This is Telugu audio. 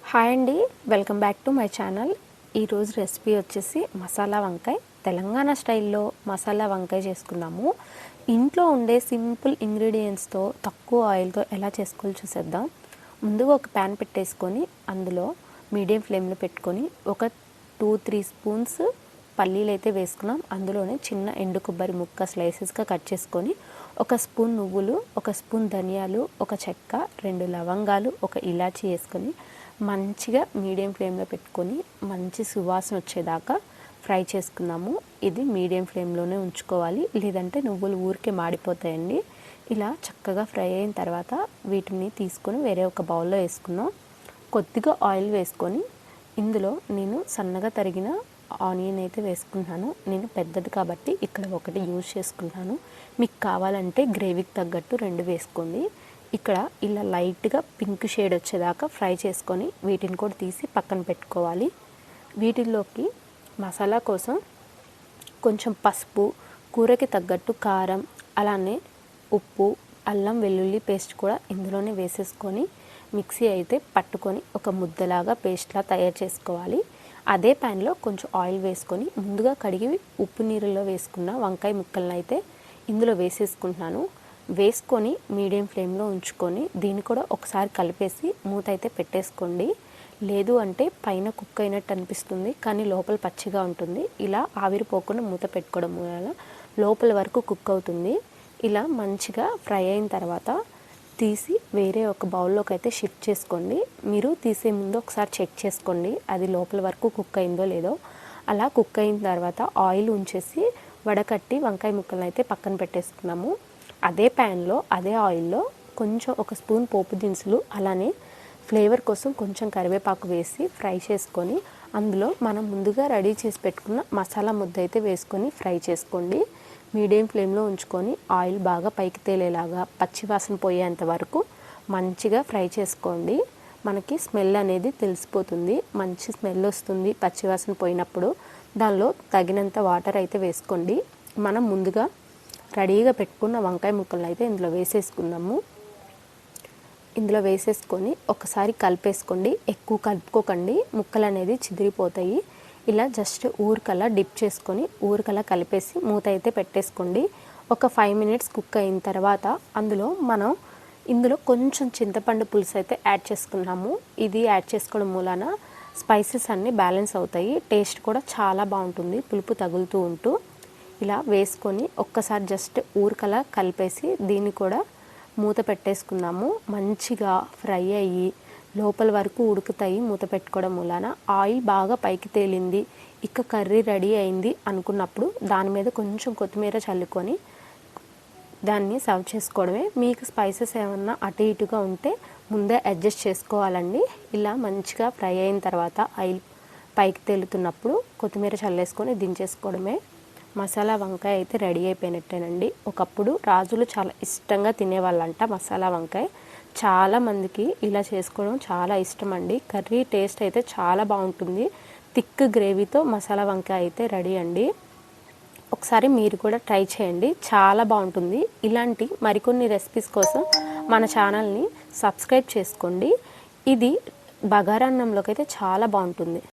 హాయ్ అండి, welcome back to my channel. ఈరోజు రెసిపీ వచ్చేసి మసాలా వంకాయ. తెలంగాణ స్టైల్లో మసాలా వంకాయ చేసుకుందాము. ఇంట్లో ఉండే సింపుల్ ఇంగ్రీడియంట్స్తో తక్కువ ఆయిల్తో ఎలా చేసుకోవాలో చూసేద్దాం. ముందుగా ఒక ప్యాన్ పెట్టేసుకొని అందులో మీడియం ఫ్లేమ్లో పెట్టుకొని ఒక 2-3 స్పూన్స్ పల్లీలు అయితే వేసుకున్నాం. అందులోనే చిన్న ఎండు కొబ్బరి ముక్క స్లైసెస్గా కట్ చేసుకొని, ఒక స్పూన్ నువ్వులు, ఒక స్పూన్ ధనియాలు, ఒక చెక్క, 2 లవంగాలు, ఒక ఇలాచీ వేసుకొని మంచిగా మీడియం ఫ్లేమ్లో పెట్టుకొని మంచి సువాసన వచ్చేదాకా ఫ్రై చేసుకుందాము. ఇది మీడియం ఫ్లేమ్లోనే ఉంచుకోవాలి, లేదంటే నువ్వులు ఊరికే మాడిపోతాయండి. ఇలా చక్కగా ఫ్రై అయిన తర్వాత వీటిని తీసుకొని వేరే ఒక బౌల్లో వేసుకుందాం. కొద్దిగా ఆయిల్ వేసుకొని ఇందులో నేను సన్నగా తరిగిన ఆనియన్ అయితే వేసుకుంటున్నాను. నేను పెద్దది కాబట్టి ఇక్కడ ఒకటి యూజ్ చేసుకుంటాను. మీకు కావాలంటే గ్రేవీకి తగ్గట్టు 2 వేసుకోండి. ఇక్కడ ఇలా లైట్గా పింక్ షేడ్ వచ్చేదాకా ఫ్రై చేసుకొని వీటిని కూడా తీసి పక్కన పెట్టుకోవాలి. వీటిల్లోకి మసాలా కోసం కొంచెం పసుపు, కూరకి తగ్గట్టు కారం, అలానే ఉప్పు, అల్లం వెల్లుల్లి పేస్ట్ కూడా ఇందులోనే వేసేసుకొని మిక్సీ అయితే పట్టుకొని ఒక ముద్దలాగా పేస్ట్లా తయారు చేసుకోవాలి. అదే ప్యాన్లో కొంచెం ఆయిల్ వేసుకొని ముందుగా కడిగి ఉప్పు నీళ్ళలో వేసుకున్న వంకాయ ముక్కలను అయితే ఇందులో వేసేసుకుంటున్నాను. వేసుకొని మీడియం ఫ్లేమ్లో ఉంచుకొని దీన్ని కూడా ఒకసారి కలిపేసి మూత అయితే పెట్టేసుకోండి. లేదు అంటే పైన కుక్ అయినట్టు అనిపిస్తుంది, కానీ లోపల పచ్చిగా ఉంటుంది. ఇలా ఆవిరిపోకుండా మూత పెట్టుకోవడం వల్ల లోపల వరకు కుక్ అవుతుంది. ఇలా మంచిగా ఫ్రై అయిన తర్వాత తీసి వేరే ఒక బౌల్లోకి అయితే షిఫ్ట్ చేసుకోండి. మీరు తీసే ముందు ఒకసారి చెక్ చేసుకోండి అది లోపల వరకు కుక్ అయిందో లేదో. అలా కుక్ అయిన తర్వాత ఆయిల్ ఉంచేసి వడకట్టి వంకాయ ముక్కలను అయితే పక్కన పెట్టేసుకున్నాము. అదే ప్యాన్లో అదే ఆయిల్లో కొంచెం ఒక స్పూన్ పోపు దినుసులు, అలానే ఫ్లేవర్ కోసం కొంచెం కరివేపాకు వేసి ఫ్రై చేసుకొని అందులో మనం ముందుగా రెడీ చేసి పెట్టుకున్న మసాలా ముద్ద అయితే వేసుకొని ఫ్రై చేసుకోండి. మీడియం ఫ్లేమ్లో ఉంచుకొని ఆయిల్ బాగా పైకి తేలేలాగా పచ్చివాసన పోయేంత వరకు మంచిగా ఫ్రై చేసుకోండి. మనకి స్మెల్ అనేది తెలిసిపోతుంది, మంచి స్మెల్ వస్తుంది పచ్చివాసన పోయినప్పుడు. దానిలో తగినంత వాటర్ అయితే వేసుకోండి. మనం ముందుగా రెడీగా పెట్టుకున్న వంకాయ ముక్కలను అయితే ఇందులో వేసేసుకుందాము. ఇందులో వేసేసుకొని ఒకసారి కలిపేసుకోండి. ఎక్కువ కలుపుకోకండి, ముక్కలు అనేది చిదిరిపోతాయి. ఇలా జస్ట్ ఊరికల్లా డిప్ చేసుకొని ఊరికల్లా కలిపేసి మూత అయితే పెట్టేసుకోండి. ఒక 5 మినిట్స్ కుక్ అయిన తర్వాత మనం ఇందులో కొంచెం చింతపండు పులుసు అయితే యాడ్ చేసుకున్నాము. ఇది యాడ్ చేసుకోవడం మూలాన స్పైసెస్ అన్నీ బ్యాలెన్స్ అవుతాయి, టేస్ట్ కూడా చాలా బాగుంటుంది పులుపు తగులుతూ ఉంటూ. ఇలా వేసుకొని ఒక్కసారి జస్ట్ ఊరికలా కలిపేసి దీన్ని కూడా మూత పెట్టేసుకుందాము. మంచిగా ఫ్రై అయ్యి లోపల వరకు ఉడుకుతాయి మూత పెట్టుకోవడం మూలాన. ఆయిల్ బాగా పైకి తేలింది, ఇక కర్రీ రెడీ అయింది అనుకున్నప్పుడు దాని మీద కొంచెం కొత్తిమీర చల్లుకొని దాన్ని సర్వ్ చేసుకోవడమే. మీకు స్పైసెస్ ఏమన్నా అటు ఇటుగా ఉంటే ముందే అడ్జస్ట్ చేసుకోవాలండి. ఇలా మంచిగా ఫ్రై అయిన తర్వాత ఆయిల్ పైకి తేలుతున్నప్పుడు కొత్తిమీర చల్లేసుకొని దించేసుకోవడమే. మసాలా వంకాయ అయితే రెడీ అయిపోయినట్టేనండి. ఒకప్పుడు రాజులు చాలా ఇష్టంగా తినేవాళ్ళంట మసాలా వంకాయ. చాలామందికి ఇలా చేసుకోవడం చాలా ఇష్టం అండి. కర్రీ టేస్ట్ అయితే చాలా బాగుంటుంది. థిక్ గ్రేవీతో మసాలా వంకాయ అయితే రెడీ అండి. ఒకసారి మీరు కూడా ట్రై చేయండి, చాలా బాగుంటుంది. ఇలాంటి మరికొన్ని రెసిపీస్ కోసం మన ఛానల్ని సబ్స్క్రైబ్ చేసుకోండి. ఇది బగారా అన్నంలోకి అయితే చాలా బాగుంటుంది.